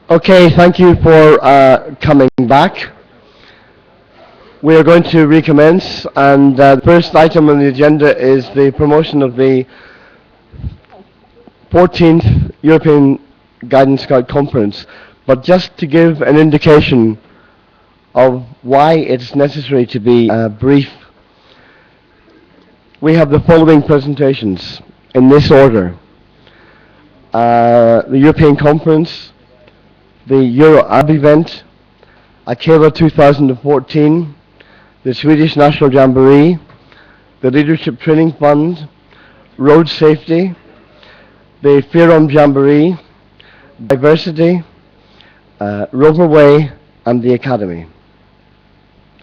Okay, thank you for coming back. We are going to recommence, and the first item on the agenda is the promotion of the 14th European Guidance Scout Conference. But just to give an indication of why it's necessary to be brief, we have the following presentations in this order. The European Conference, the Euro Ab event, Akela 2014, the Swedish National Jamboree, the Leadership Training Fund, Road Safety, the Firom Jamboree, Diversity, Roverway, and the Academy.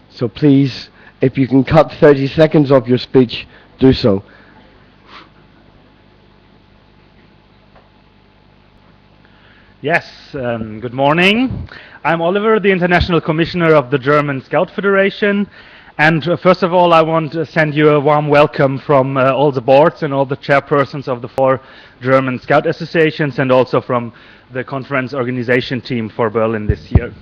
So please, if you can cut 30 seconds off your speech, do so. Yes, good morning. I'm Oliver, the International Commissioner of the German Scout Federation. And first of all, I want to send you a warm welcome from all the boards and all the chairpersons of the 4 German Scout associations, and also from the conference organization team for Berlin this year.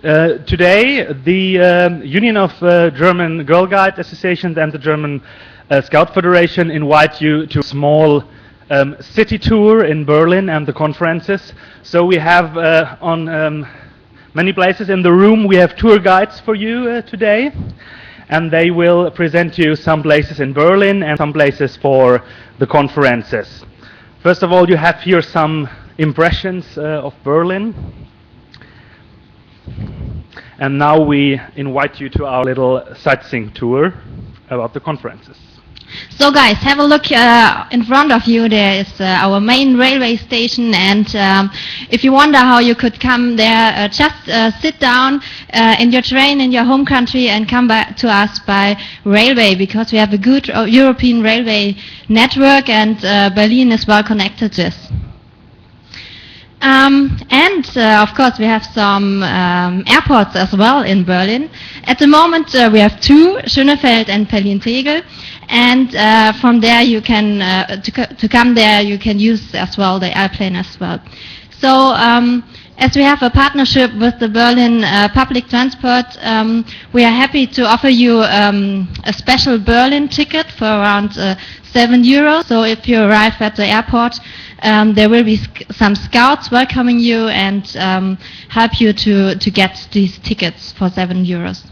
Today, the Union of German Girl Guide Associations and the German Scout Federation invite you to a small city tour in Berlin and the conferences. So we have on many places in the room, we have tour guides for you today, and they will present you some places in Berlin and some places for the conferences. First of all, you have here some impressions of Berlin. And now we invite you to our little sightseeing tour about the conferences. So guys, have a look in front of you. There is our main railway station, and if you wonder how you could come there, just sit down in your train in your home country and come back to us by railway, because we have a good European railway network, and Berlin is well connected to this. Of course, we have some airports as well in Berlin. At the moment, we have 2, Schönefeld and Berlin-Tegel. And from there, you can to come there, you can use as well the airplane as well. So, as we have a partnership with the Berlin public transport, we are happy to offer you a special Berlin ticket for around €7. So if you arrive at the airport, there will be some scouts welcoming you and help you to get these tickets for €7.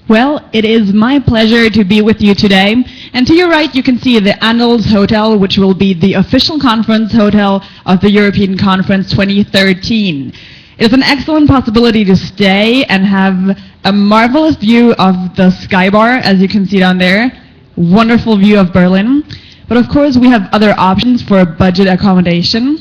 Well, it is my pleasure to be with you today. And to your right, you can see the Annals Hotel, which will be the official conference hotel of the European Conference 2013. It is an excellent possibility to stay and have a marvelous view of the Skybar, as you can see down there. Wonderful view of Berlin. But of course, we have other options for budget accommodation.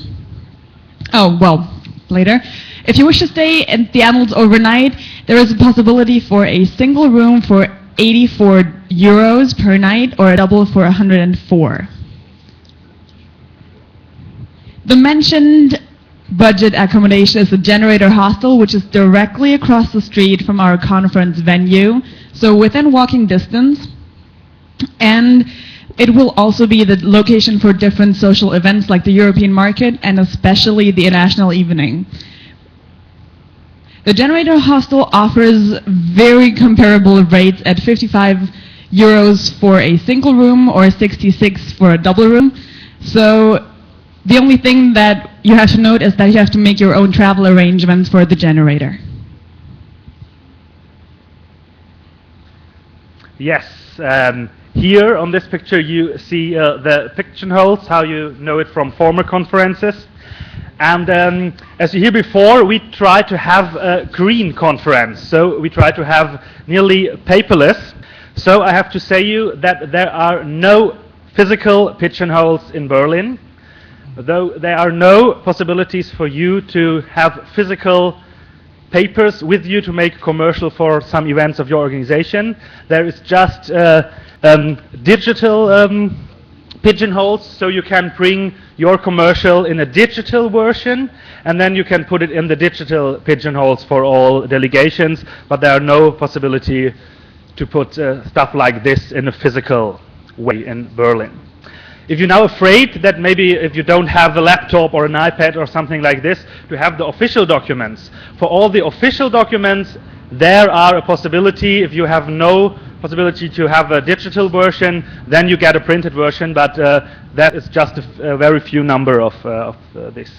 Oh, well, later. If you wish to stay at the Annals overnight, there is a possibility for a single room for €84 per night, or a double for 104. The mentioned budget accommodation is the Generator Hostel, which is directly across the street from our conference venue, so within walking distance. And it will also be the location for different social events like the European Market and especially the International Evening. The Generator Hostel offers very comparable rates at €55 for a single room or 66 for a double room. So the only thing that you have to note is that you have to make your own travel arrangements for the Generator. Yes, here on this picture you see the pigeonholes, how you know it from former conferences. And as you hear before, we try to have a green conference, so we try to have nearly paperless. So I have to say you that there are no physical pigeonholes in Berlin, though there are no possibilities for you to have physical papers with you to make a commercial for some events of your organization. There is just digital pigeonholes, so you can bring your commercial in a digital version, and then you can put it in the digital pigeonholes for all delegations, but there are no possibility to put stuff like this in a physical way in Berlin. if you're now afraid that maybe if you don't have a laptop or an iPad or something like this, to have the official documents. For all the official documents, there are a possibility. If you have no possibility to have a digital version, then you get a printed version, but that is just a very few number of this.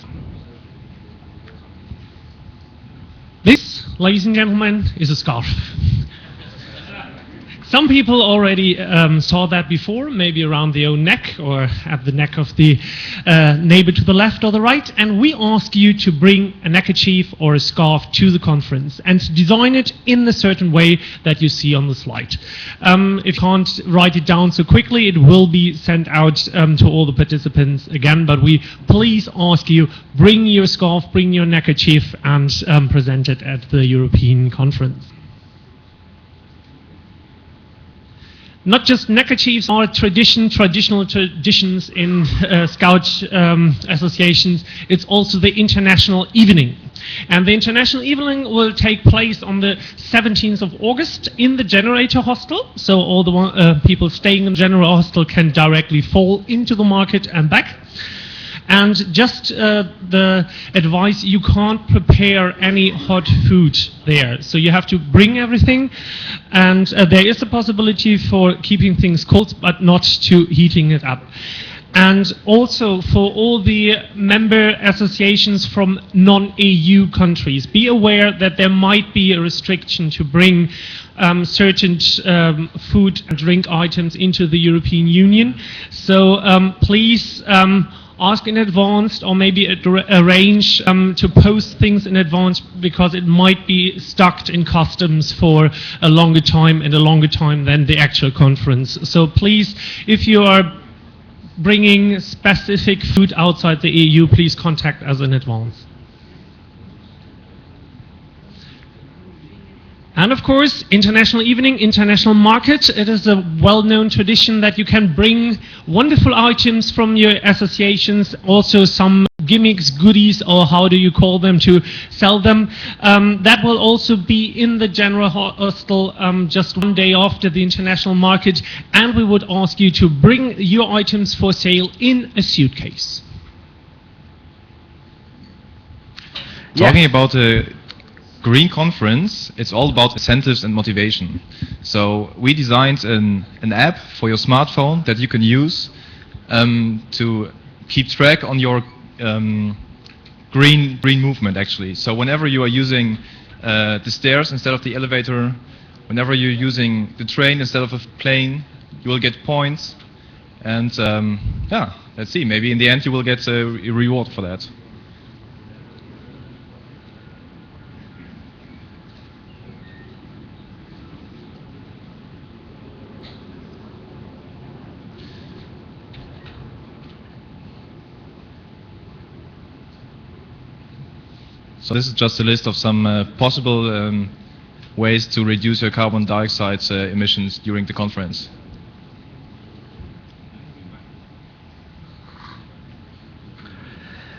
This, ladies and gentlemen, is a scarf. Some people already saw that before, maybe around the own neck or at the neck of the neighbor to the left or the right, and we ask you to bring a neckerchief or a scarf to the conference and to design it in a certain way that you see on the slide. If you can't write it down so quickly, it will be sent out to all the participants again, but we please ask you, bring your scarf, bring your neckerchief, and present it at the European conference. Not just neckerchiefs are traditional traditions in Scout associations, it's also the International Evening. And the International Evening will take place on the 17th of August in the Generator Hostel. So all the people staying in the Generator Hostel can directly fall into the market and back. And just the advice, you can't prepare any hot food there. So you have to bring everything, and there is a possibility for keeping things cold, but not to heating it up. And also for all the member associations from non-EU countries, be aware that there might be a restriction to bring certain food and drink items into the European Union. So please ask in advance, or maybe arrange to post things in advance, because it might be stuck in customs for a longer time than the actual conference. So please, if you are bringing specific food outside the EU, please contact us in advance. And of course, International Evening, International Market. It is a well-known tradition that you can bring wonderful items from your associations, also some gimmicks, goodies, or how do you call them, to sell them. That will also be in the General Hostel just one day after the International Market, and we would ask you to bring your items for sale in a suitcase. Talking about the Green Conference, it's all about incentives and motivation. So we designed an app for your smartphone that you can use to keep track on your green movement, actually. So whenever you are using the stairs instead of the elevator, whenever you're using the train instead of a plane, you will get points. And yeah, let's see, maybe in the end you will get a reward for that. So this is just a list of some possible ways to reduce your carbon dioxide emissions during the conference.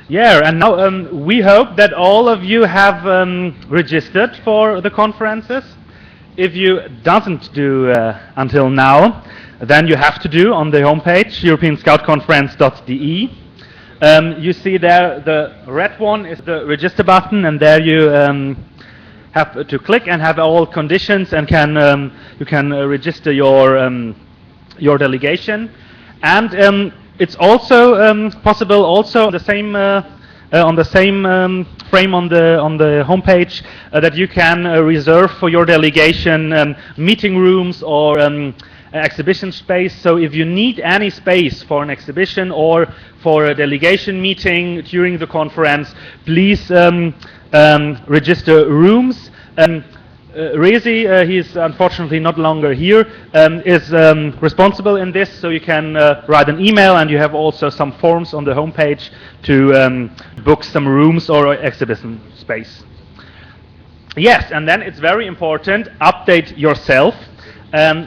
Yeah, and now we hope that all of you have registered for the conferences. If you doesn't do until now, then you have to do on the homepage, europeanscoutconference.de. You see there the red one is the register button, and there you have to click and have all conditions, and you can register your delegation. And it's also possible also on the same frame on the homepage that you can reserve for your delegation meeting rooms or exhibition space. So if you need any space for an exhibition or for a delegation meeting during the conference, please register rooms. Rezi, he's unfortunately not longer here, is responsible in this, so you can write an email, and you have also some forms on the homepage to book some rooms or exhibition space. Yes, and then it's very important, update yourself.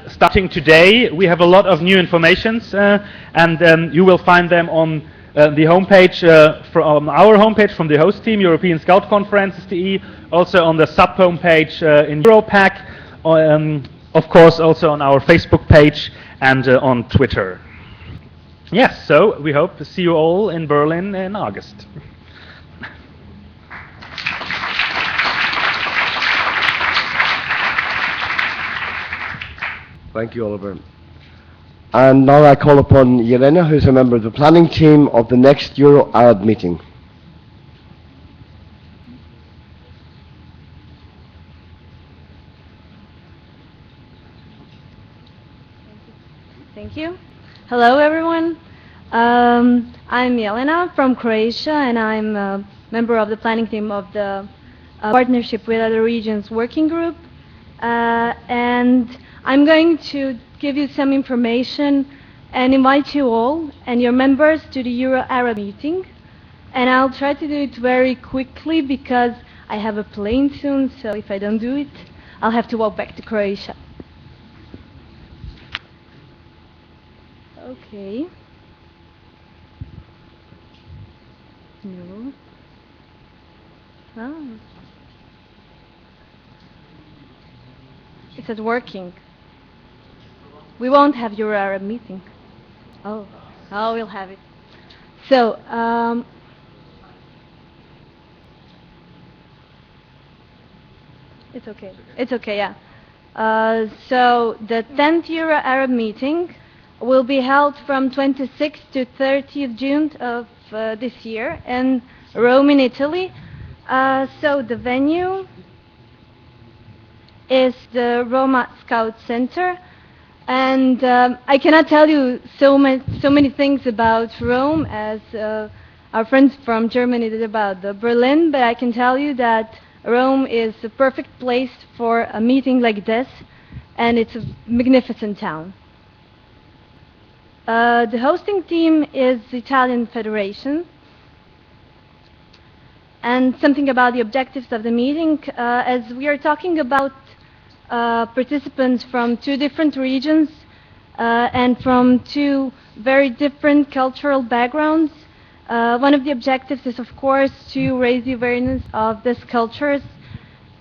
Starting today, we have a lot of new informations, and you will find them on the homepage, from our homepage, from the host team, European Scout Conferences.de, also on the sub-homepage in Europack, of course also on our Facebook page and on Twitter. Yes, so we hope to see you all in Berlin in August. Thank you, Oliver. And now I call upon Yelena, who's a member of the planning team of the next Euro-Arab meeting. Thank you. Hello, everyone. I'm Jelena from Croatia, and I'm a member of the planning team of the Partnership with Other Regions Working Group. And I'm going to give you some information and invite you all and your members to the Euro-Arab meeting. And I'll try to do it very quickly because I have a plane soon, so if I don't do it, I'll have to walk back to Croatia. Okay. No. Oh. It says working. We won't have your Arab meeting. Oh. Oh, we'll have it. So, it's okay. It's okay, yeah. So, the 10th Euro Arab meeting will be held from 26th to 30th June of this year in Rome in Italy. So the venue is the Roma Scout Center, and I cannot tell you so many things about Rome as our friends from Germany did about Berlin, but I can tell you that Rome is the perfect place for a meeting like this, and it's a magnificent town. The hosting team is the Italian Federation. And something about the objectives of the meeting, as we are talking about participants from 2 different regions and from 2 very different cultural backgrounds. One of the objectives is, of course, to raise the awareness of these cultures.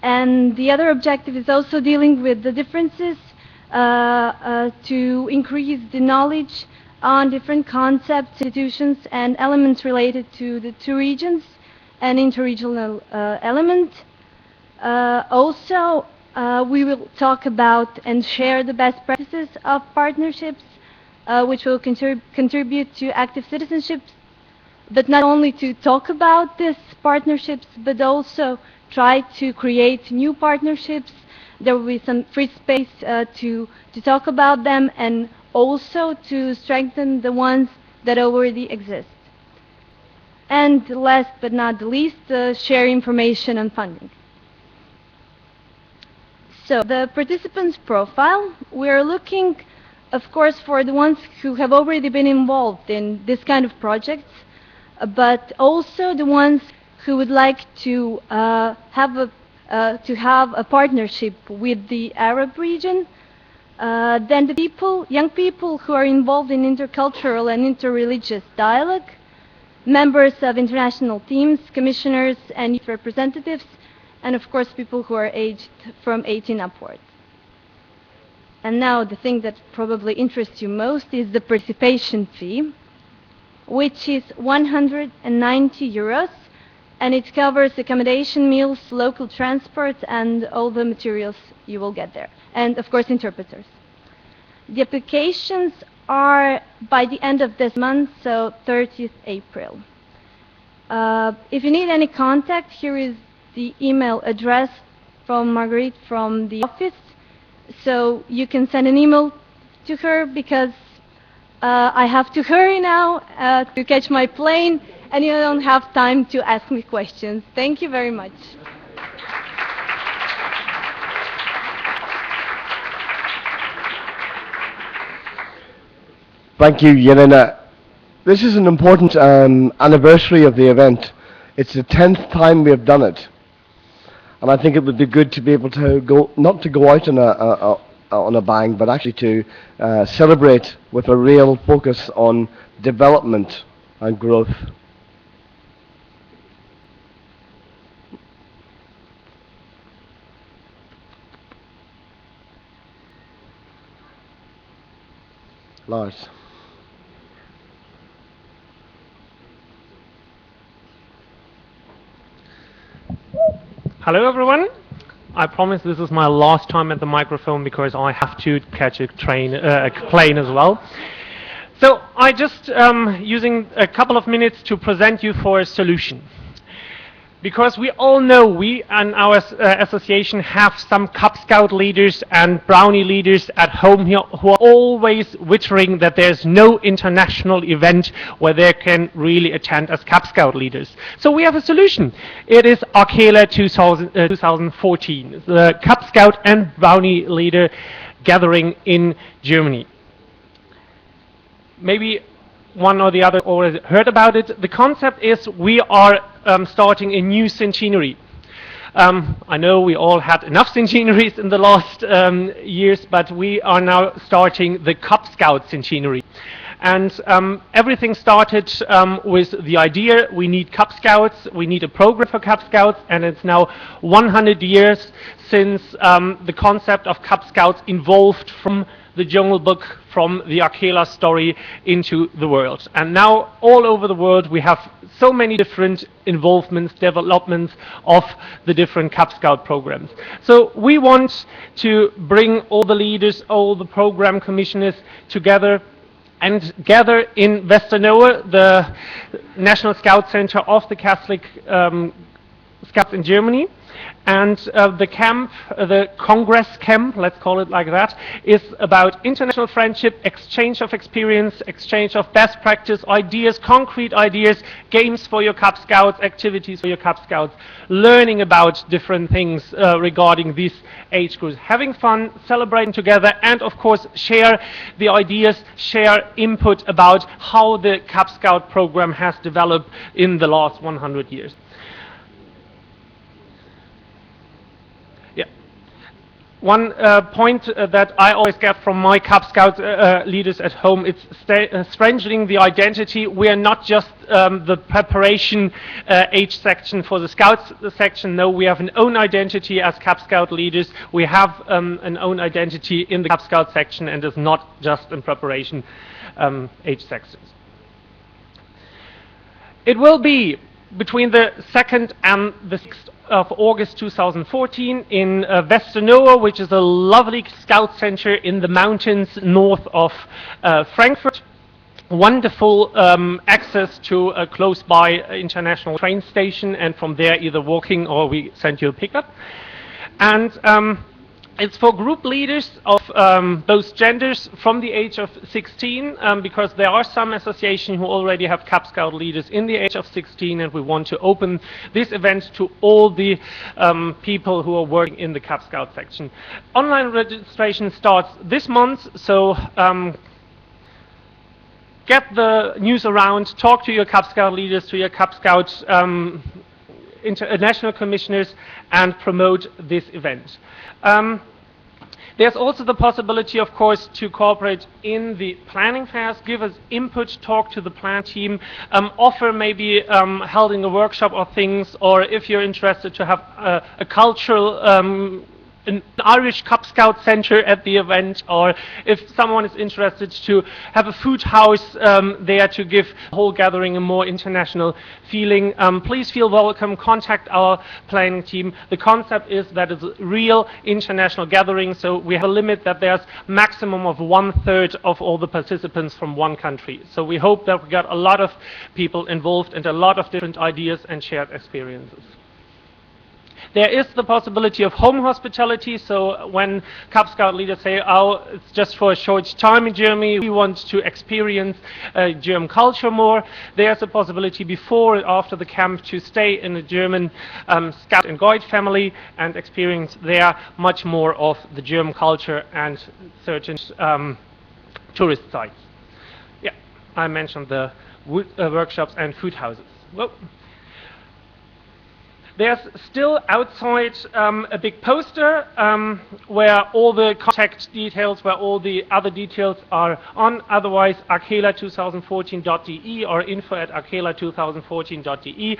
And the other objective is also dealing with the differences to increase the knowledge on different concepts, institutions, and elements related to the 2 regions and interregional element. Also, we will talk about and share the best practices of partnerships, which will contribute to active citizenship, but not only to talk about these partnerships, but also try to create new partnerships. There will be some free space to talk about them and also to strengthen the ones that already exist. And last but not the least, share information on funding. So the participants' profile, we're looking, of course, for the ones who have already been involved in this kind of projects, but also the ones who would like to have a partnership with the Arab region. Then the young people who are involved in intercultural and interreligious dialogue, members of international teams, commissioners and youth representatives, and of course people who are aged from 18 upwards. And now the thing that probably interests you most is the participation fee, which is 190 euros, and it covers accommodation, meals, local transport, and all the materials you will get there, and of course interpreters. The applications are by the end of this month, so 30th April. If you need any contact, here is the email address from Marguerite from the office, so you can send an email to her because I have to hurry now to catch my plane, and you don't have time to ask me questions. Thank you very much. Thank you, Yelena. This is an important anniversary of the event. It's the 10th time we have done it. And I think it would be good to be able to go, not to go out on a bang, but actually to celebrate with a real focus on development and growth. Lars. Hello everyone. I promise this is my last time at the microphone because I have to catch a plane as well. So I just using a couple of minutes to present you for a solution. Because we all know we and our association have some Cub Scout leaders and Brownie leaders at home here who are always wittering that there's no international event where they can really attend as Cub Scout leaders. So we have a solution. It is Arkela 2014, the Cub Scout and Brownie leader gathering in Germany. Maybe one or the other already heard about it. The concept is we are starting a new centenary. I know we all had enough centenaries in the last years, but we are now starting the Cub Scout centenary. And everything started with the idea we need Cub Scouts, we need a program for Cub Scouts, and it's now 100 years since the concept of Cub Scouts evolved from the Jungle Book, from the Arkela story into the world. And now all over the world we have so many different involvements, developments of the different Cub Scout programs. So we want to bring all the leaders, all the program commissioners together and gather in Westernohe, the National Scout Center of the Catholic Scouts in Germany. And the camp, the Congress camp, let's call it like that, is about international friendship, exchange of experience, exchange of best practice, ideas, concrete ideas, games for your Cub Scouts, activities for your Cub Scouts, learning about different things regarding these age groups, having fun, celebrating together, and of course share the ideas, share input about how the Cub Scout program has developed in the last 100 years. One point that I always get from my Cub Scout leaders at home, it's strengthening the identity. We are not just the preparation age section for the Scouts section. No, we have an own identity as Cub Scout leaders. We have an own identity in the Cub Scout section, and it's not just in preparation age sections. It will be between the 2nd and the 6th of August 2014 in Westernohe, which is a lovely scout center in the mountains north of Frankfurt. Wonderful access to a close by international train station, and from there either walking or we send you a pickup. And it's for group leaders of both genders from the age of 16, because there are some associations who already have Cub Scout leaders in the age of 16, and we want to open this event to all the people who are working in the Cub Scout section. Online registration starts this month, so get the news around, talk to your Cub Scout leaders, to your Cub Scout international commissioners, and promote this event. There's also the possibility, of course, to cooperate in the planning phase, give us input, talk to the plan team, offer maybe holding a workshop or things, or if you're interested to have a cultural an Irish Cub Scout center at the event, or if someone is interested to have a food house there to give the whole gathering a more international feeling, please feel welcome, contact our planning team. The concept is that it's a real international gathering, so we have a limit that there's maximum of 1/3 of all the participants from one country. So we hope that we got a lot of people involved and a lot of different ideas and shared experiences. There is the possibility of home hospitality, so when Cub Scout leaders say, oh, it's just for a short time in Germany, we want to experience German culture more, there's a possibility before and after the camp to stay in a German Scout and Guide family and experience there much more of the German culture and certain tourist sites. Yeah, I mentioned the workshops and food houses. Well, there's still outside a big poster where all the contact details, where all the other details are on. Otherwise, arkela2014.de or info@arkela2014.de.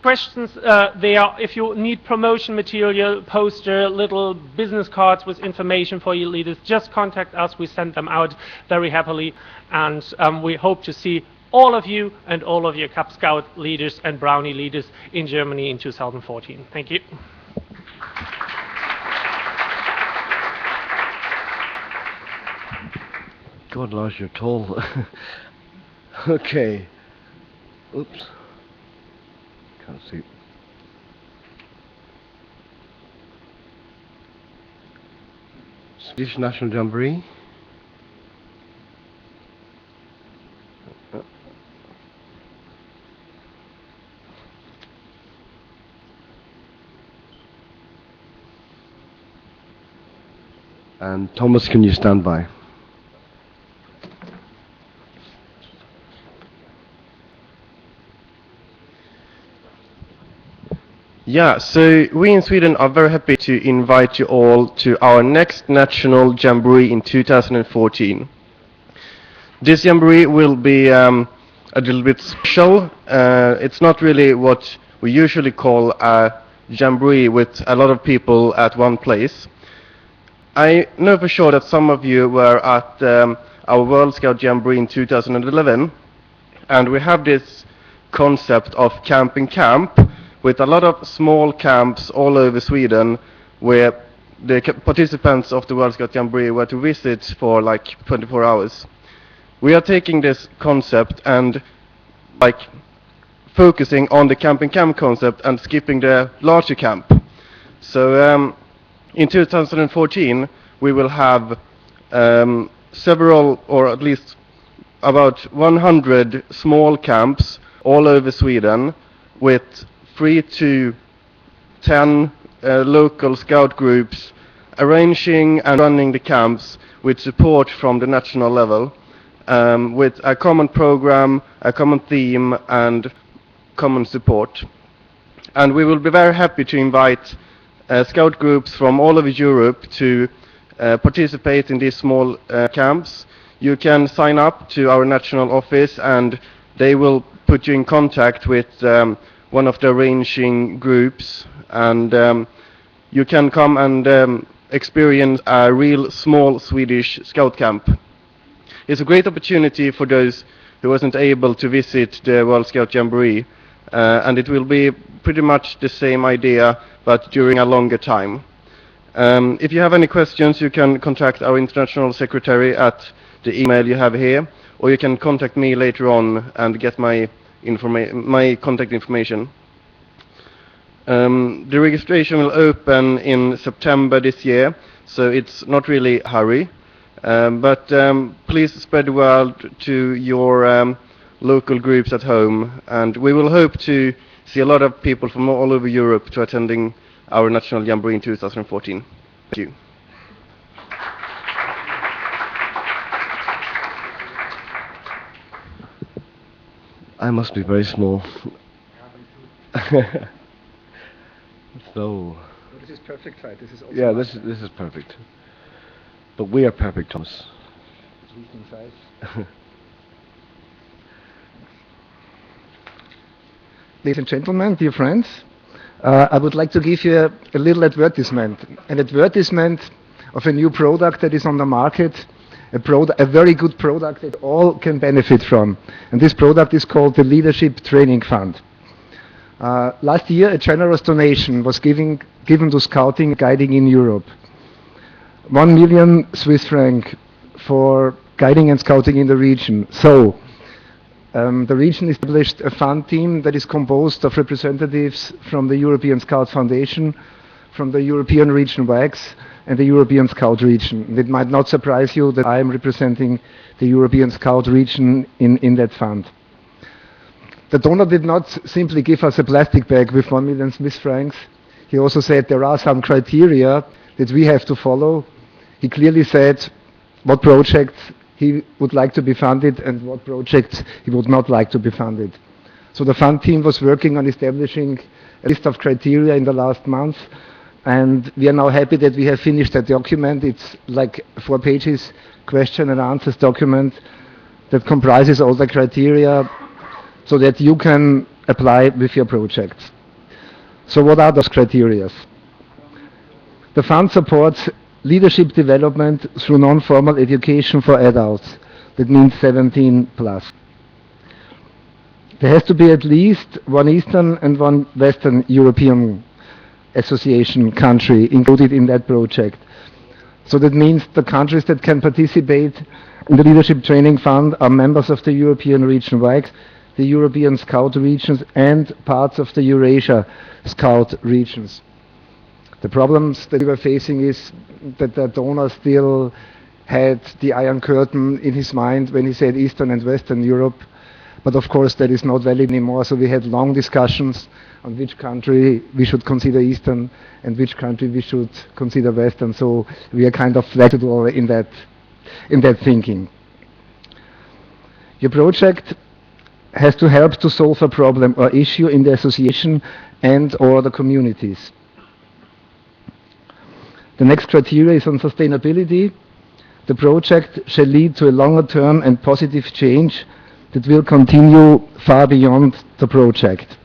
Questions there. If you need promotion material, poster, little business cards with information for your leaders, just contact us. We send them out very happily, and we hope to see all of you and all of your Cub Scout leaders and Brownie leaders in Germany in 2014. Thank you. God, Lars, you're tall. Okay. Oops. Can't see. Swedish National Jamboree. And Thomas, can you stand by? Yeah, so we in Sweden are very happy to invite you all to our next National Jamboree in 2014. This Jamboree will be a little bit special. It's not really what we usually call a Jamboree with a lot of people at one place. I know for sure that some of you were at our World Scout Jamboree in 2011, and we have this concept of camping camp, with a lot of small camps all over Sweden where the participants of the World Scout Jamboree were to visit for like 24 hours. We are taking this concept and like focusing on the camping camp concept and skipping the larger camp. So in 2014 we will have several, or at least about 100 small camps all over Sweden with 3 to 10 local scout groups arranging and running the camps with support from the national level, with a common program, a common theme and common support. And we will be very happy to invite scout groups from all over Europe to participate in these small camps. You can sign up to our national office and they will put you in contact with one of the arranging groups, and you can come and experience a real small Swedish scout camp. It's a great opportunity for those who wasn't able to visit the World Scout Jamboree, and it will be pretty much the same idea but during a longer time. If you have any questions, you can contact our international secretary at the email you have here, or you can contact me later on and get my contact information. The registration will open in September this year, so it's not really a hurry. But please spread the word to your local groups at home, and we will hope to see a lot of people from all over Europe to attending our National Jamboree in 2014. Thank you. I must be very small. So. This is perfect, right? This is also Yeah, this is perfect. But we are perfect, Thomas. Ladies and gentlemen, dear friends, I would like to give you a little advertisement. An advertisement of a new product that is on the market, a very good product that all can benefit from. And this product is called the Leadership Training Fund. Last year, a generous donation was given to scouting and guiding in Europe. 1 million Swiss franc for guiding and scouting in the region. So, the region established a fund team that is composed of representatives from the European Scout Foundation, from the European region WAGS, and the European Scout region. It might not surprise you that I am representing the European Scout region in that fund. The donor did not simply give us a plastic bag with 1 million Swiss francs. He also said there are some criteria that we have to follow. He clearly said what projects he would like to be funded and what projects he would not like to be funded. So the fund team was working on establishing a list of criteria in the last month, and we are now happy that we have finished that document. It's like 4 pages, question and answers document that comprises all the criteria so that you can apply with your projects. So what are those criteria? The fund supports leadership development through non-formal education for adults. That means 17 plus. There has to be at least one Eastern and one Western European association country included in that project. So that means the countries that can participate in the Leadership Training Fund are members of the European Region WACS, the European Scout regions, and parts of the Eurasia Scout regions. The problems that we were facing is that the donor still had the Iron Curtain in his mind when he said Eastern and Western Europe. But of course that is not valid anymore, so we had long discussions on which country we should consider Eastern and which country we should consider Western, so we are kind of flexible in that thinking. Your project has to help to solve a problem or issue in the association and or the communities. The next criteria is on sustainability. The project shall lead to a longer term and positive change that will continue far beyond the project.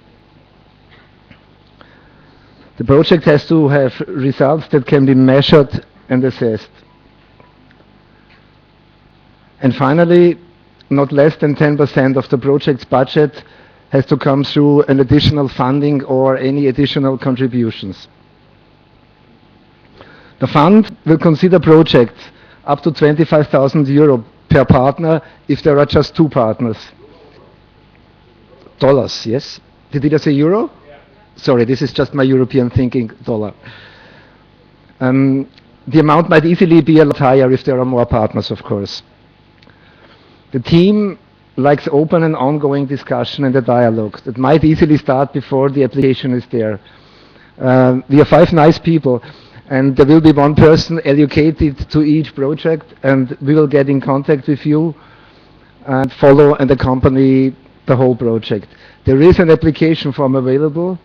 The project has to have results that can be measured and assessed. And finally, not less than 10% of the project's budget has to come through an additional funding or any additional contributions. The fund will consider projects up to 25,000 euro per partner if there are just two partners. Dollars, yes? Did I say euro? Yeah. Sorry, this is just my European thinking, dollar. The amount might easily be a lot higher if there are more partners, of course. The team likes open and ongoing discussion and a dialogue that might easily start before the application is there. We are 5 nice people, and there will be one person allocated to each project, and we will get in contact with you and follow and accompany the whole project. There is an application form available.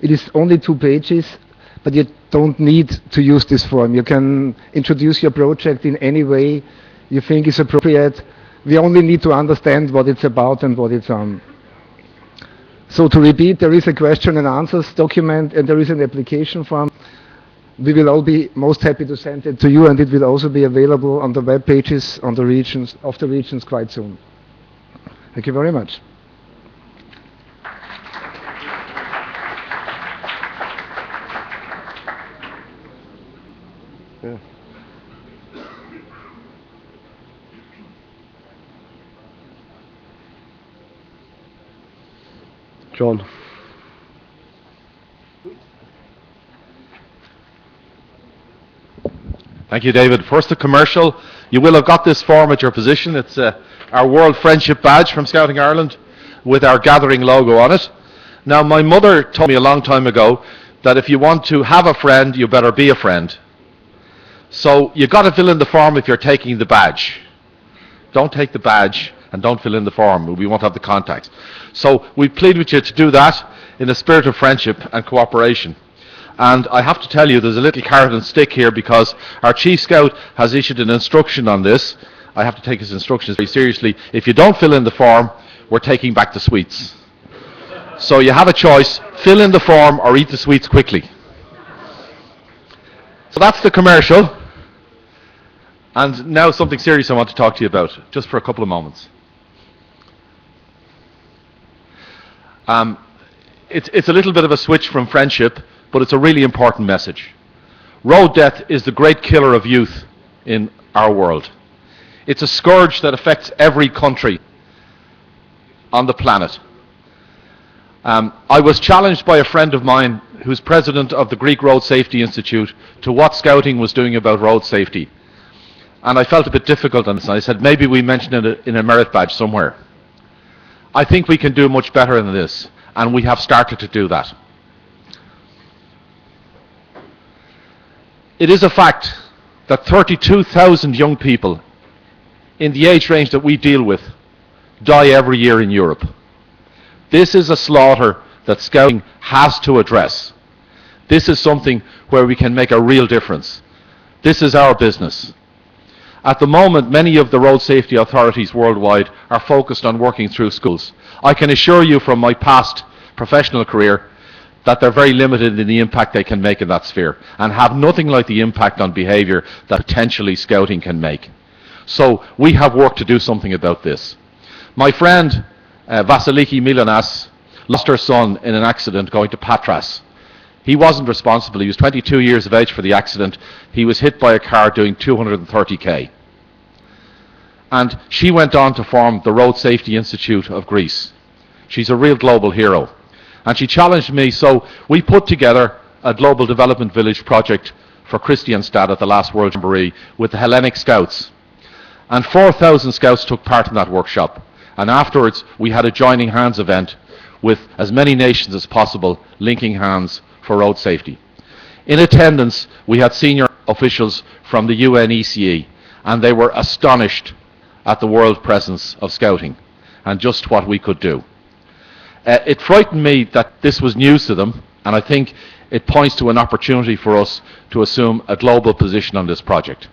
It is only 2 pages, but you don't need to use this form. You can introduce your project in any way you think is appropriate. We only need to understand what it's about and what it's on. So to repeat, there is a question and answers document and there is an application form. We will all be most happy to send it to you, and it will also be available on the web pages of the regions quite soon. Thank you very much. Yeah. John. Thank you, David. First, a commercial. You will have got this form at your position. It's our World Friendship Badge from Scouting Ireland with our gathering logo on it. Now, my mother told me a long time ago that if you want to have a friend, you better be a friend. So you've got to fill in the form if you're taking the badge. Don't take the badge and don't fill in the form. We won't have the contact. So we plead with you to do that in a spirit of friendship and cooperation. And I have to tell you, there's a little carrot and stick here because our Chief Scout has issued an instruction on this. I have to take his instructions very seriously. If you don't fill in the form, we're taking back the sweets. So you have a choice, fill in the form or eat the sweets quickly. So that's the commercial. And now something serious I want to talk to you about, just for a couple of moments. It's a little bit of a switch from friendship, but it's a really important message. Road death is the great killer of youth in our world. It's a scourge that affects every country on the planet. I was challenged by a friend of mine who's president of the Greek Road Safety Institute to what Scouting was doing about road safety. And I felt a bit difficult on this. I said, maybe we mention it in a merit badge somewhere. I think we can do much better than this, and we have started to do that. It is a fact that 32,000 young people in the age range that we deal with die every year in Europe. This is a slaughter that Scouting has to address. This is something where we can make a real difference. This is our business. At the moment, many of the road safety authorities worldwide are focused on working through schools. I can assure you from my past professional career that they're very limited in the impact they can make in that sphere and have nothing like the impact on behaviour that potentially Scouting can make. So we have work to do something about this. My friend Vasiliki Milanas lost her son in an accident going to Patras. He wasn't responsible. He was 22 years of age for the accident. He was hit by a car doing 230k. And she went on to form the Road Safety Institute of Greece. She's a real global hero. And she challenged me, so we put together a Global Development Village project for Kristianstad at the last World Jamboree with the Hellenic Scouts. And 4,000 scouts took part in that workshop. And afterwards, we had a joining hands event with as many nations as possible linking hands for road safety. In attendance, we had senior officials from the UNECE, and they were astonished at the world presence of scouting and just what we could do. It frightened me that this was news to them, and I think it points to an opportunity for us to assume a global position on this project.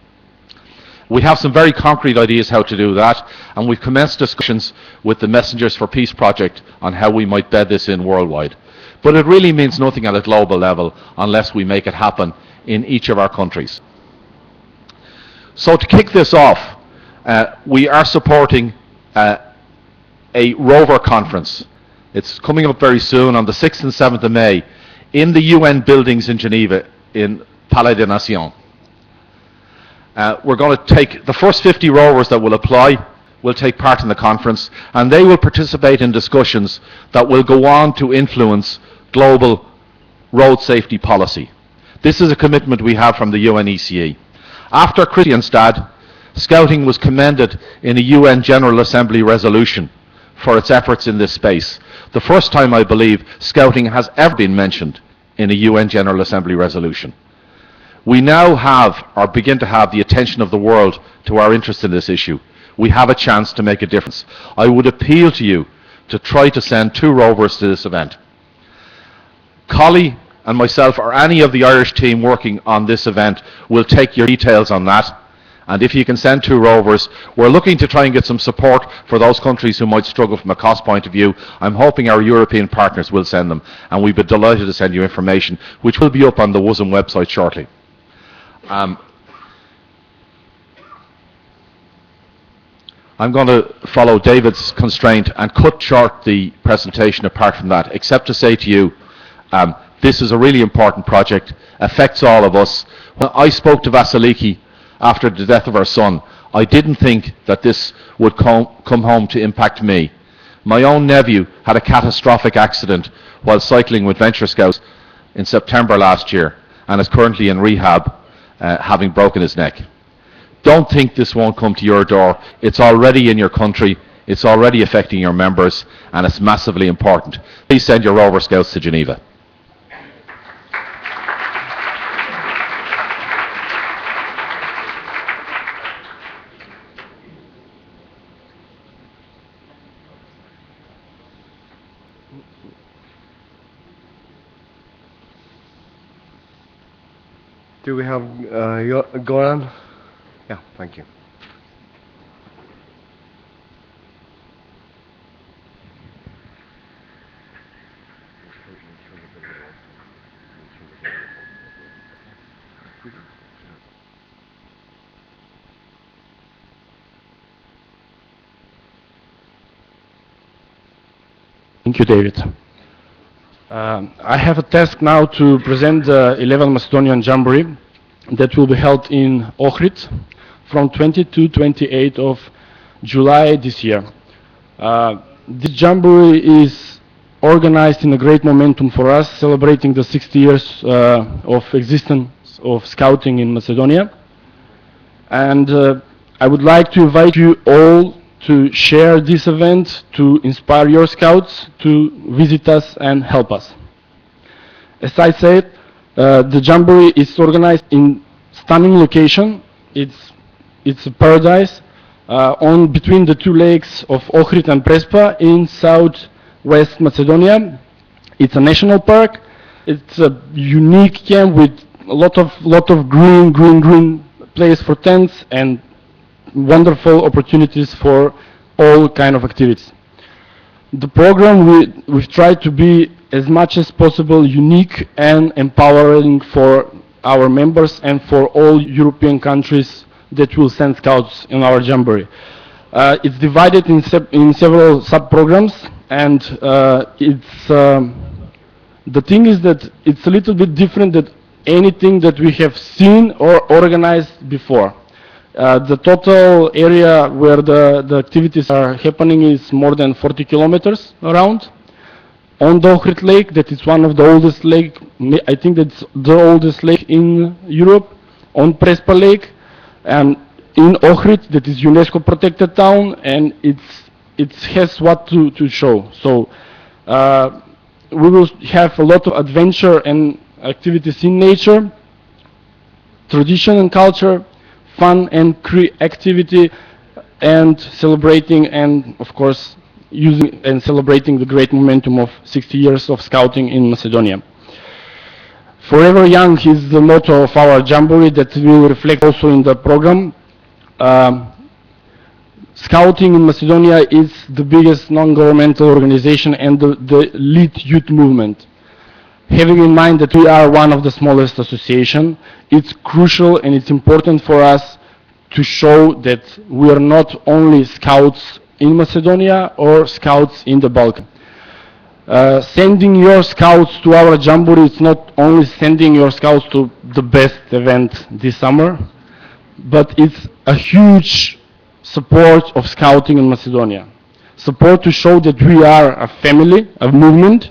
We have some very concrete ideas how to do that, and we've commenced discussions with the Messengers for Peace project on how we might bed this in worldwide. But it really means nothing at a global level unless we make it happen in each of our countries. So to kick this off, we are supporting a rover conference. It's coming up very soon on the 6th and 7th of May in the UN buildings in Geneva in Palais des Nations. We're going to take the first 50 rovers that will apply, will take part in the conference, and they will participate in discussions that will go on to influence global road safety policy. This is a commitment we have from the UNECE. After Kristianstad, Scouting was commended in a UN General Assembly resolution for its efforts in this space. The first time, I believe, Scouting has ever been mentioned in a UN General Assembly resolution. We now have, or begin to have, the attention of the world to our interest in this issue. We have a chance to make a difference. I would appeal to you to try to send 2 rovers to this event. Collie and myself, or any of the Irish team working on this event, will take your details on that. And if you can send 2 rovers, we're looking to try and get some support for those countries who might struggle from a cost point of view. I'm hoping our European partners will send them, and we'd be delighted to send you information, which will be up on the WUSM website shortly. I'm going to follow David's constraint and cut short the presentation apart from that, except to say to you, this is a really important project, affects all of us. When I spoke to Vasiliki after the death of her son, I didn't think that this would come home to impact me. My own nephew had a catastrophic accident while cycling with Venture Scouts in September last year and is currently in rehab, having broken his neck. Don't think this won't come to your door. It's already in your country, it's already affecting your members, and it's massively important. Please send your Rover Scouts to Geneva. Do we have Goran? Yeah, thank you. Thank you, David. I have a task now to present the 11th Macedonian Jamboree that will be held in Ohrid from 20 to 28 of July this year. This Jamboree is organized in a great momentum for us, celebrating the 60 years of existence of Scouting in Macedonia. And I would like to invite you all to share this event, to inspire your Scouts to visit us and help us. As I said, the Jamboree is organized in stunning location. It's a paradise between the 2 lakes of Ohrid and Prespa in southwest Macedonia. It's a national park. It's a unique camp with a lot of green place for tents and wonderful opportunities for all kind of activities. The program we've tried to be as much as possible unique and empowering for our members and for all European countries that will send Scouts in our Jamboree. It's divided in several sub-programs, and the thing is that it's a little bit different than anything that we have seen or organized before. The total area where the activities are happening is more than 40 kilometers around. On the Ohrid Lake, that is one of the oldest lake, I think that's the oldest lake in Europe. On Prespa Lake, and in Ohrid, that is UNESCO protected town, and it has what to show. So we will have a lot of adventure and activities in nature, tradition and culture, fun and activity, and celebrating, and of course using and celebrating the great momentum of 60 years of scouting in Macedonia. Forever Young is the motto of our Jamboree that will reflect also in the program. Scouting in Macedonia is the biggest non-governmental organization and the lead youth movement. Having in mind that we are one of the smallest associations, it's crucial and it's important for us to show that we are not only scouts in Macedonia or scouts in the Balkans. Sending your scouts to our Jamboree is not only sending your scouts to the best event this summer, but it's a huge support of scouting in Macedonia. Support to show that we are a family, a movement,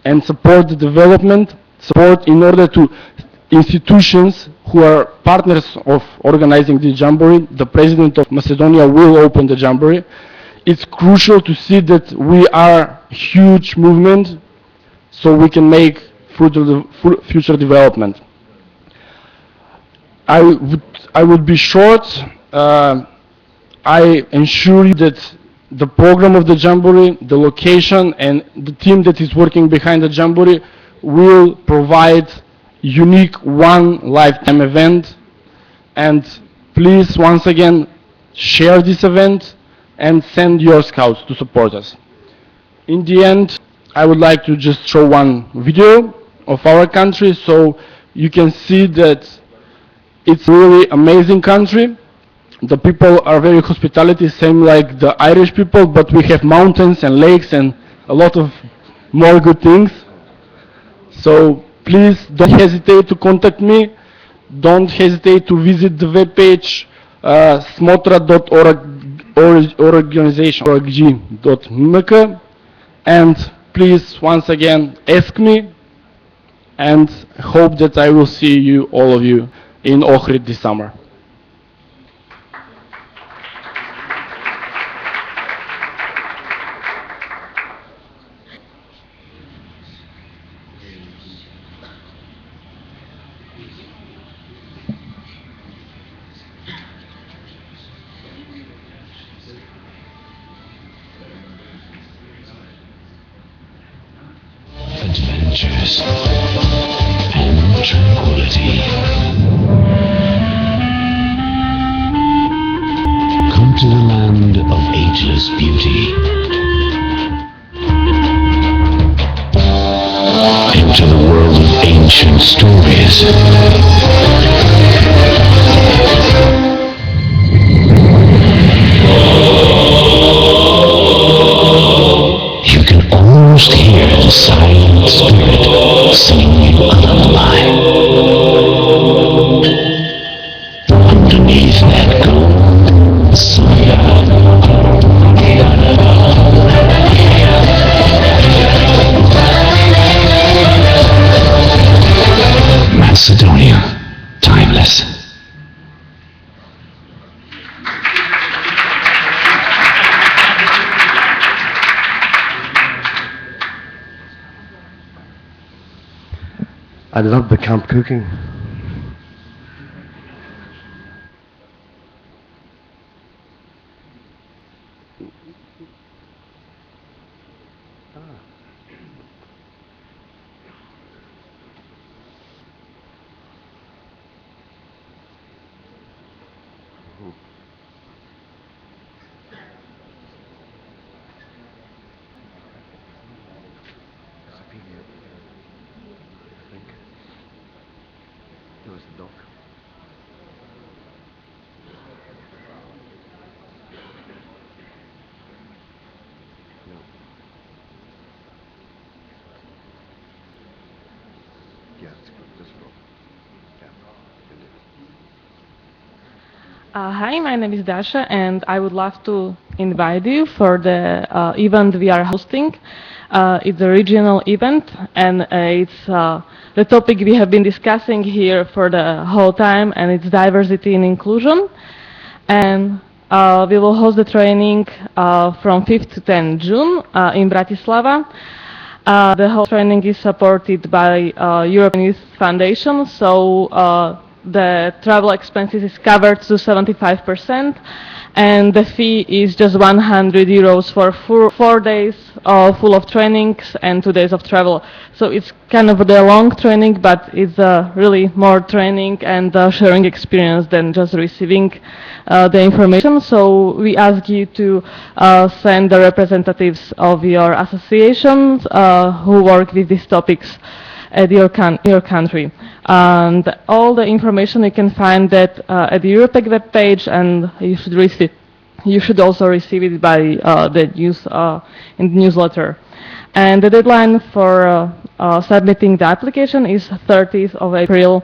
and support the development, support in order to institutions who are partners of organizing the Jamboree. The President of Macedonia will open the Jamboree. It's crucial to see that we are a huge movement so we can make future development. I would be short. I ensure you that the program of the Jamboree, the location, and the team that is working behind the Jamboree will provide unique one lifetime event. And please, once again, share this event and send your scouts to support us. In the end, I would like to just show one video of our country so you can see that it's a really amazing country. The people are very hospitality, same like the Irish people, but we have mountains and lakes and a lot of more good things. So please don't hesitate to contact me. Don't hesitate to visit the webpage smotra.org.mk, and please once again ask me, and hope that I will see you, all of you, in Ohrid this summer. Adventures and tranquility. Come to the land of ageless beauty. Into the world of ancient stories. You can almost hear the silent spirit singing you a lullaby. Underneath that golden sun. Macedonia, timeless. I love the camp cooking. Hi, my name is Dasha, and I would love to invite you for the event we are hosting. It's a regional event, and it's the topic we have been discussing here for the whole time, and it's diversity and inclusion. And we will host the training from 5th to 10th June in Bratislava. The whole training is supported by European Youth Foundation, so the travel expenses is covered to 75%, and the fee is just 100 euros for 4 days full of trainings and 2 days of travel. So it's kind of the long training, but it's really more training and sharing experience than just receiving the information. So we ask you to send the representatives of your associations who work with these topics at your country. And all the information you can find that at the Europec webpage, and you should also receive it by the news in the newsletter. And the deadline for submitting the application is 30th of April.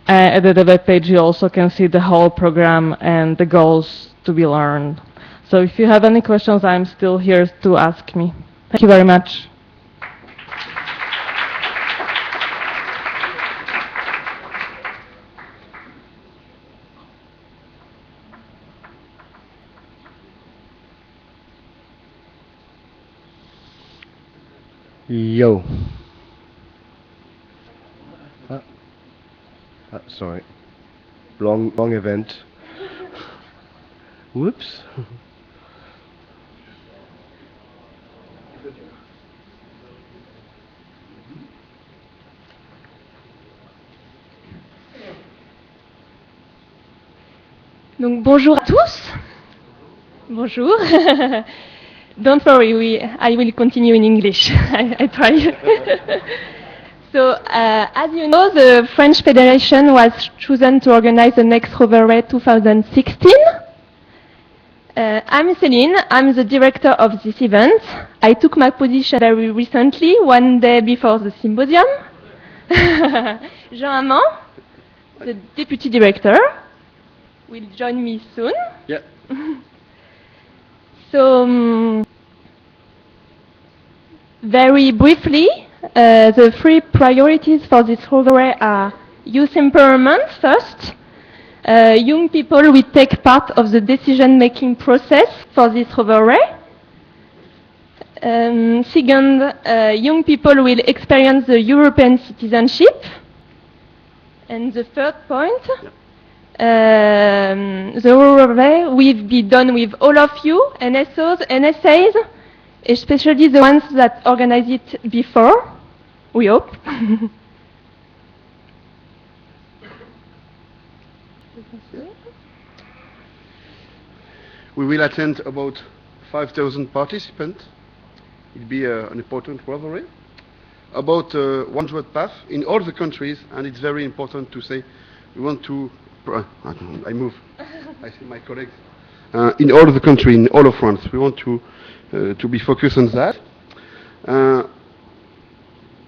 At the webpage you also can see the whole program and the goals to be learned. So if you have any questions, I'm still here to ask me. Thank you very much. Yo. Sorry. Wrong event. Whoops. Donc bonjour à tous. Bonjour. Don't worry, I will continue in English. I try. So, as you know, the French Federation was chosen to organize the next Rover 2016. I'm Céline, I'm the director of this event. I took my position very recently, one day before the Symposium. Jean Amand, the deputy director, will join me soon. Yeah. So, very briefly, the 3 priorities for this Rover are youth empowerment first. Young people will take part of the decision-making process for this Rover. Second, young people will experience the European citizenship. And the third point, the Rover will be done with all of you, NSOs, NSAs, especially the ones that organized it before, we hope. We will attend about 5,000 participants. It will be an important revelry. About 100 paths in all the countries, and it's very important to say we want to... I move. I see my colleagues. In all of the country, in all of France, we want to be focused on that.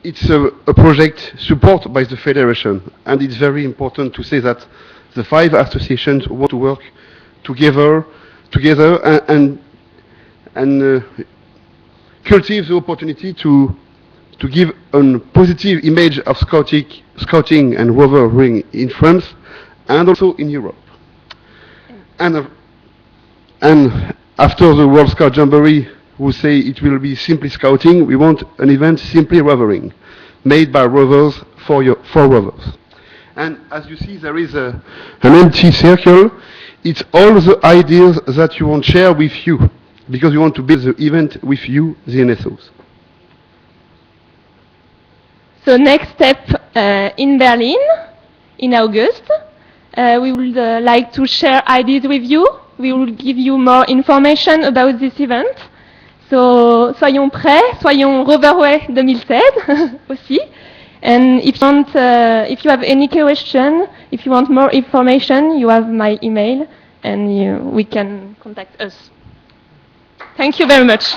It's a project supported by the Federation, and it's very important to say that the 5 associations want to work together and cultivate the opportunity to give a positive image of scouting and rovering in France and also in Europe. And after the World Scout Jamboree, who say it will be simply scouting, we want an event simply rovering, made by rovers for rovers. And as you see, there is an empty circle. It's all the ideas that you want to share with you, because we want to build the event with you, the NSOs. So next step in Berlin, in August, we would like to share ideas with you. We will give you more information about this event. So soyons prêts, soyons Roverway 2016 aussi. And if you have any question, if you want more information, you have my email, and we can contact us. Thank you very much.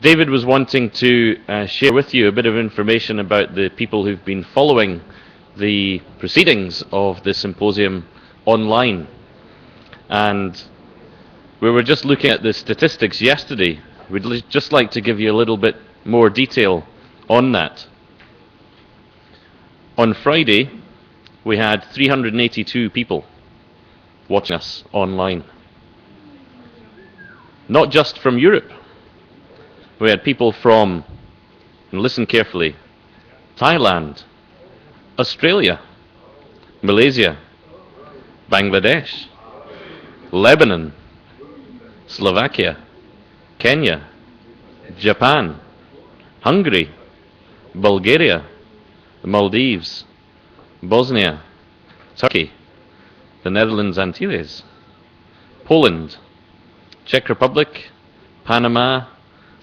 David was wanting to share with you a bit of information about the people who've been following the proceedings of the symposium online. And we were just looking at the statistics yesterday. We'd just like to give you a little bit more detail on that. On Friday, we had 382 people watching us online. Not just from Europe. We had people from, and listen carefully, Thailand, Australia, Malaysia, Bangladesh, Lebanon, Slovakia, Kenya, Japan, Hungary, Bulgaria, the Maldives, Bosnia, Turkey, the Netherlands Antilles, Poland, Czech Republic, Panama,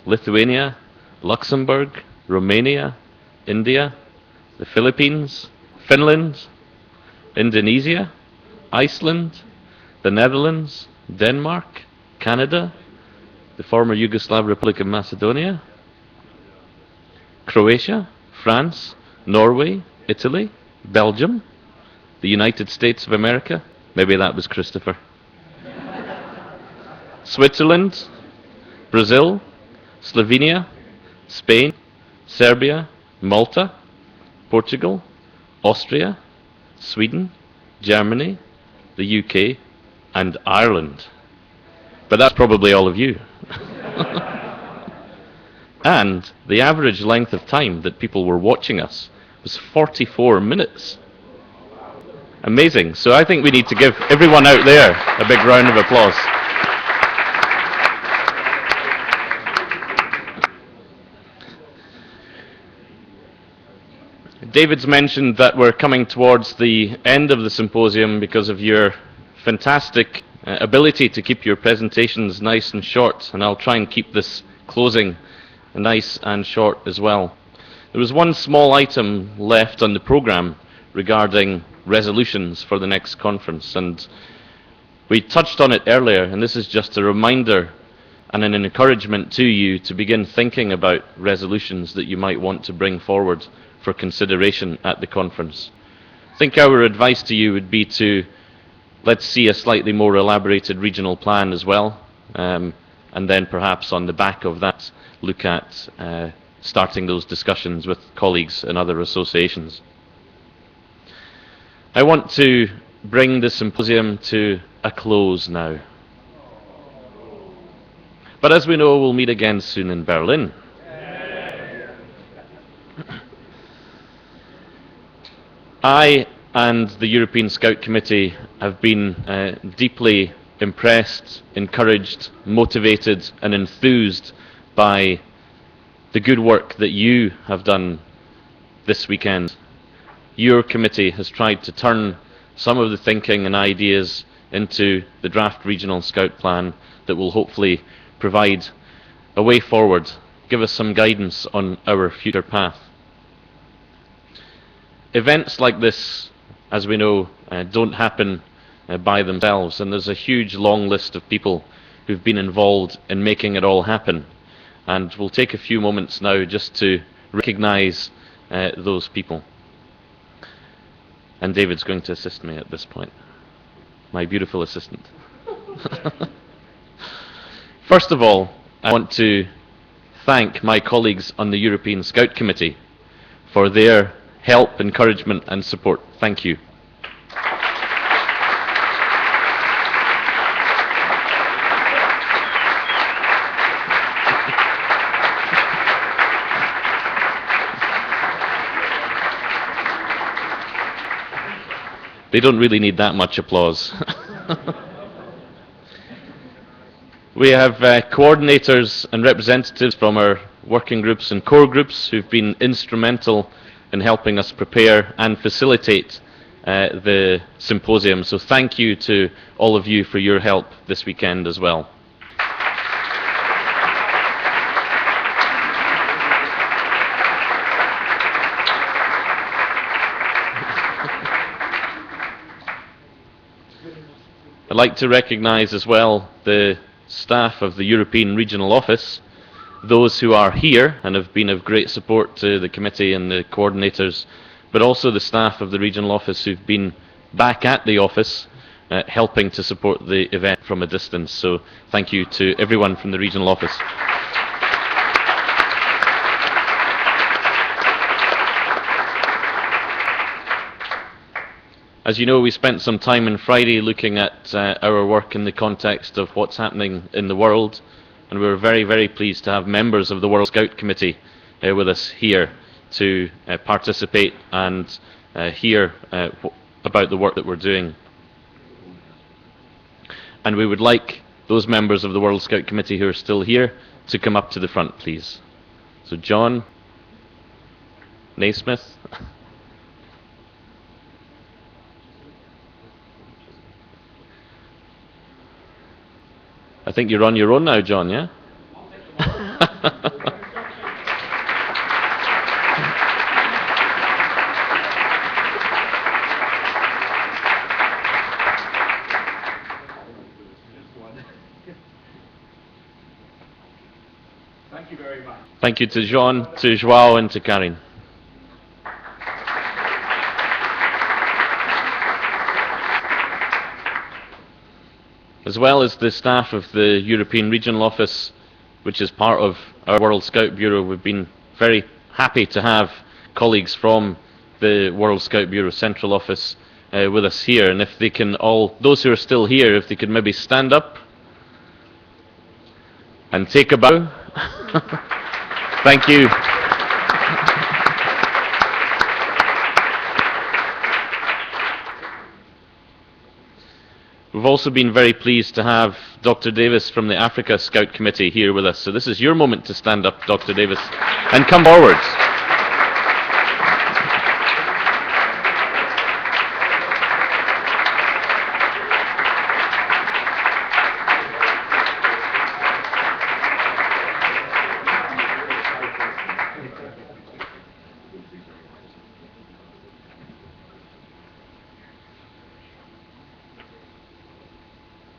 Lithuania, Luxembourg, Romania, India, the Philippines, Finland, Indonesia, Iceland, the Netherlands, Denmark, Canada, the former Yugoslav Republic of Macedonia, Croatia, France, Norway, Italy, Belgium, the United States of America, maybe that was Christopher, Switzerland, Brazil, Slovenia, Spain, Serbia, Malta, Portugal, Austria, Sweden, Germany, the UK, and Ireland. But that's probably all of you. And the average length of time that people were watching us was 44 minutes. Amazing. So I think we need to give everyone out there a big round of applause. David's mentioned that we're coming towards the end of the symposium because of your fantastic ability to keep your presentations nice and short, and I'll try and keep this closing nice and short as well. There was one small item left on the programme regarding resolutions for the next conference, and we touched on it earlier, and this is just a reminder and an encouragement to you to begin thinking about resolutions that you might want to bring forward for consideration at the conference. I think our advice to you would be to let's see a slightly more elaborated regional plan as well, and then perhaps on the back of that look at starting those discussions with colleagues and other associations. I want to bring the symposium to a close now. But as we know, we'll meet again soon in Berlin. I and the European Scout Committee have been deeply impressed, encouraged, motivated and enthused by the good work that you have done this weekend. Your committee has tried to turn some of the thinking and ideas into the draft regional Scout plan that will hopefully provide a way forward, give us some guidance on our future path. Events like this, as we know, don't happen by themselves, and there's a huge long list of people who've been involved in making it all happen. And we'll take a few moments now just to recognise those people. And David's going to assist me at this point, my beautiful assistant. First of all, I want to thank my colleagues on the European Scout Committee for their help, encouragement and support. Thank you. They don't really need that much applause. We have coordinators and representatives from our working groups and core groups who've been instrumental in helping us prepare and facilitate the symposium. So thank you to all of you for your help this weekend as well. I'd like to recognise as well the staff of the European Regional Office those who are here and have been of great support to the committee and the coordinators, but also the staff of the regional office who've been back at the office helping to support the event from a distance. So thank you to everyone from the regional office. As you know, we spent some time on Friday looking at our work in the context of what's happening in the world, and we were very, very pleased to have members of the World Scout Committee with us here to participate and hear about the work that we're doing. And we would like those members of the World Scout Committee who are still here to come up to the front, please. So John Naismith. I think you're on your own now, John, yeah? Thank you very much. Thank you to Jean, to Joao and to Karin. As well as the staff of the European Regional Office, which is part of our World Scout Bureau, we've been very happy to have colleagues from the World Scout Bureau Central Office with us here. And if they can all, those who are still here, if they could maybe stand up and take a bow. Thank you. We've also been very pleased to have Dr. Davis from the Africa Scout Committee here with us. So this is your moment to stand up, Dr. Davis, and come forwards.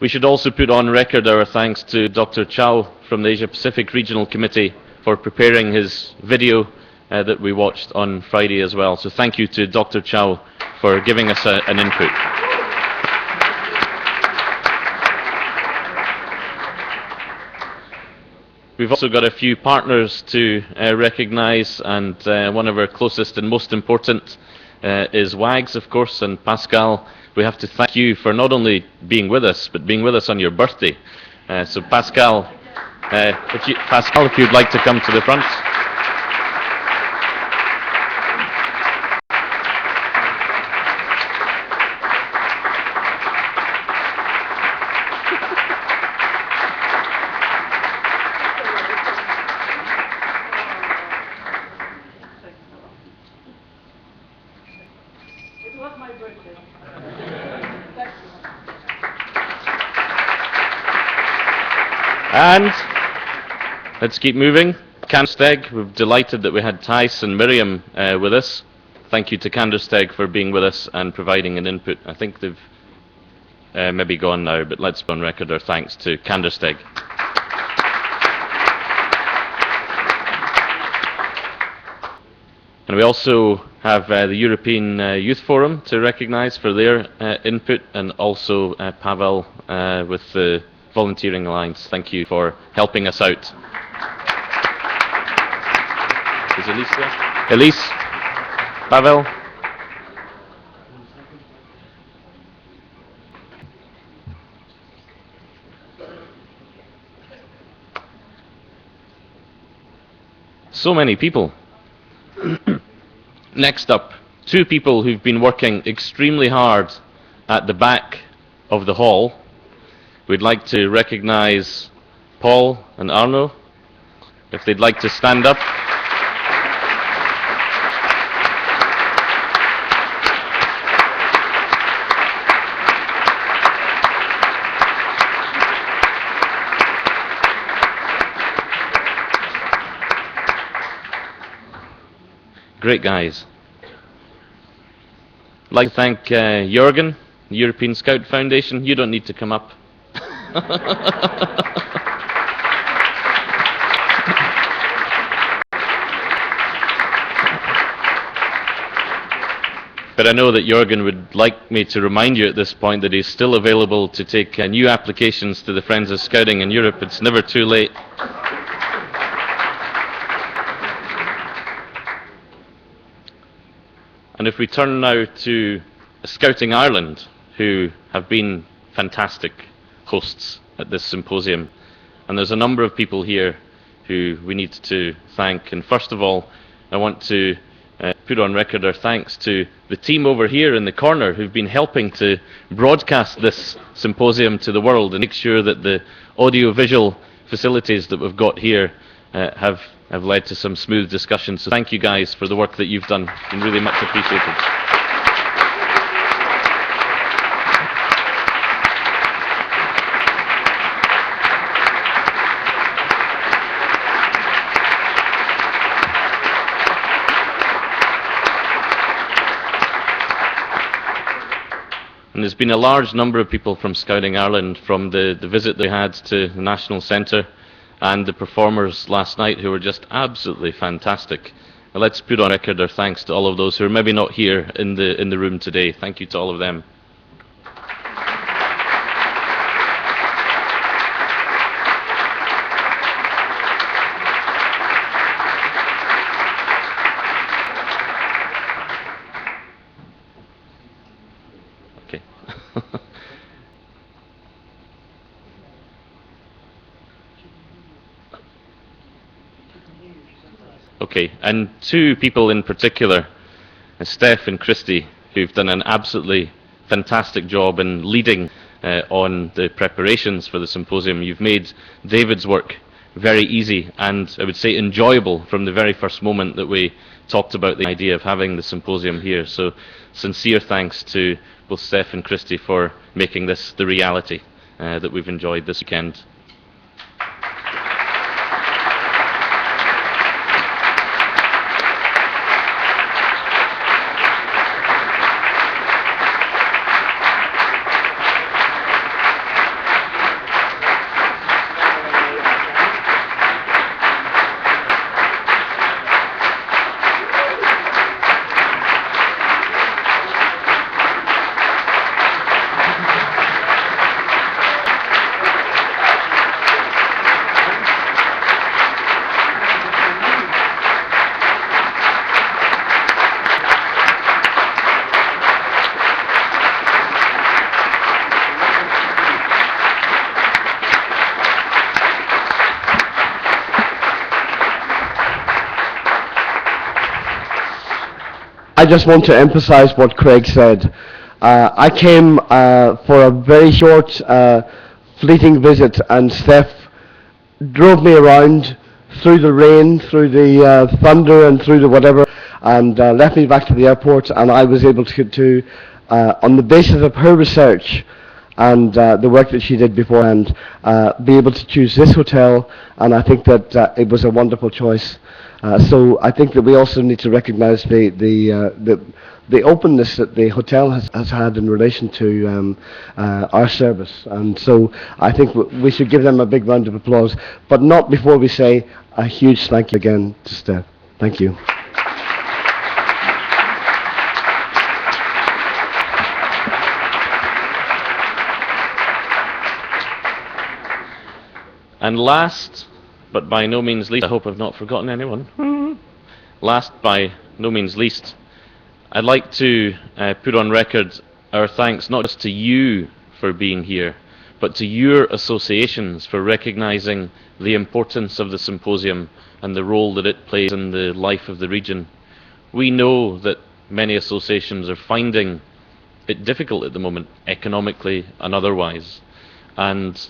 We should also put on record our thanks to Dr. Chow from the Asia Pacific Regional Committee for preparing his video that we watched on Friday as well. So thank you to Dr. Chow for giving us an input. We've also got a few partners to recognise, and one of our closest and most important is WAGS, of course, and Pascal. We have to thank you for not only being with us, but being with us on your birthday. So Pascal, if you'd like to come to the front. And let's keep moving. Candersteg, we're delighted that we had Thijs and Miriam with us. Thank you to Candersteg for being with us and providing an input. I think they've maybe gone now, but let's put on record our thanks to Candersteg. And we also have the European Youth Forum to recognise for their input, and also Pavel with the Volunteering Alliance. Thank you for helping us out. Is Elise there? Elise? Pavel? So many people. Next up, two people who've been working extremely hard at the back of the hall. We'd like to recognise Paul and Arno, if they'd like to stand up. Great guys. I'd like to thank Jürgen, the European Scout Foundation. You don't need to come up. But I know that Jürgen would like me to remind you at this point that he's still available to take new applications to the Friends of Scouting in Europe. It's never too late. And if we turn now to Scouting Ireland, who have been fantastic hosts at this symposium, and there's a number of people here who we need to thank. And first of all, I want to put on record our thanks to the team over here in the corner who've been helping to broadcast this symposium to the world and make sure that the audio-visual facilities that we've got here have led to some smooth discussions. So thank you guys for the work that you've done, and really much appreciated. And there's been a large number of people from Scouting Ireland from the visit they had to the National Centre and the performers last night who were just absolutely fantastic. And let's put on record our thanks to all of those who are maybe not here in the room today. Thank you to all of them. Okay, and two people in particular, Steph and Christy, who've done an absolutely fantastic job in leading on the preparations for the symposium. You've made David's work very easy and, I would say, enjoyable from the very first moment that we talked about the idea of having the symposium here. So sincere thanks to both Steph and Christy for making this the reality that we've enjoyed this weekend. I just want to emphasize what Craig said. I came for a very short, fleeting visit, and Steph drove me around through the rain, through the thunder, and through the whatever, and left me back to the airport, and I was able to on the basis of her research and the work that she did beforehand, be able to choose this hotel, and I think that it was a wonderful choice. So I think that we also need to recognise the openness that the hotel has had in relation to our service, and so I think we should give them a big round of applause, but not before we say a huge thank you again to Steph. Thank you. And last, but by no means least, I hope I've not forgotten anyone. Last, by no means least, I'd like to put on record our thanks not just to you for being here, but to your associations for recognising the importance of the symposium and the role that it plays in the life of the region. We know that many associations are finding it difficult at the moment, economically and otherwise, and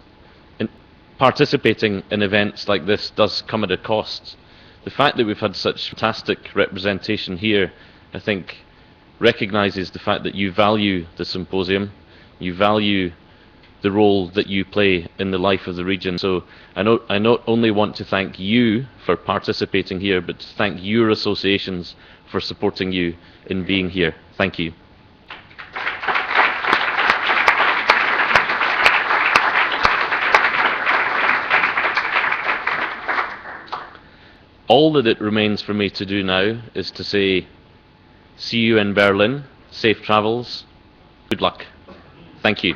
participating in events like this does come at a cost. The fact that we've had such fantastic representation here, I think, recognises the fact that you value the symposium, you value the role that you play in the life of the region. So I not only want to thank you for participating here, but to thank your associations for supporting you in being here. Thank you. All that it remains for me to do now is to say, see you in Berlin safe travels. Good luck. Thank you.